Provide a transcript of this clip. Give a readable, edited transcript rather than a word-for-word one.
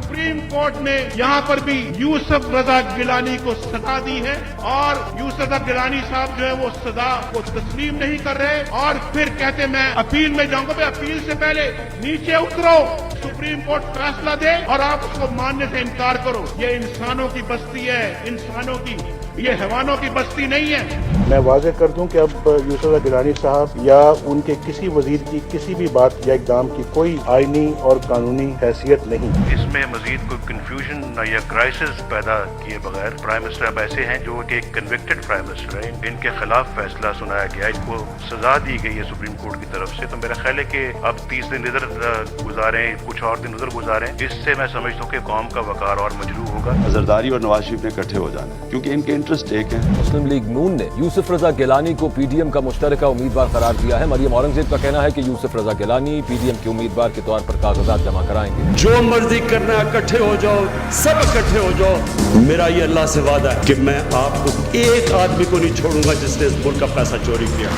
Supreme court ने यहाँ पर भी यूसुफ रजा गिलानी को सजा दी है और यूसुफ रजा गिलानी साहब जो है वो सजा को तस्लीम नहीं कर रहे और फिर कहते मैं अपील में जाऊंगा। भाई अपील से पहले नीचे उतरो, सुप्रीम कोर्ट फैसला दे और आप उसको मानने से इनकार करो। ये इंसानों की बस्ती है, इंसानों की, ये हैवानों की बस्ती नहीं है। मैं वाज़ेह कर दूं कि अब यूसुफ रजा गिलानी साहब या उनके किसी वजीर की किसी भी बात या इक़दाम की कोई आईनी और कानूनी हैसियत नहीं। इसमें मजीद कोई कन्फ्यूजन या क्राइसिस पैदा किए बगैर प्राइम मिनिस्टर अब ऐसे हैं जो कि एक कन्विक्टेड प्राइम मिनिस्टर है, इनके खिलाफ फैसला सुनाया गया, इनको सजा दी गई है सुप्रीम कोर्ट की तरफ से। तो मेरा ख्याल है कि अब 30 दिन इधर गुजारें, कुछ और दिन उधर गुजारें, इससे मैं समझता हूँ कि कौम का वकार और मजरूह होगा। जरदारी और नवाज शरीफ ने इकट्ठे हो जाना है क्योंकि इनके इंटरेस्ट एक हैं। मुस्लिम लीग नून ने यूसुफ रजा गिलानी को पीडीएम का मुश्तरका उम्मीदवार करार दिया है। मरियम औरंगजेब का कहना है कि यूसुफ रजा गिलानी पीडीएम के उम्मीदवार के तौर पर कागजात जमा कराएंगे। जो मर्जी करना, इकट्ठे हो जाओ, सब इकट्ठे हो जाओ। मेरा ये अल्लाह से वादा है कि मैं आपको एक आदमी को नहीं छोड़ूंगा जिसने इस मुल्क का पैसा चोरी किया।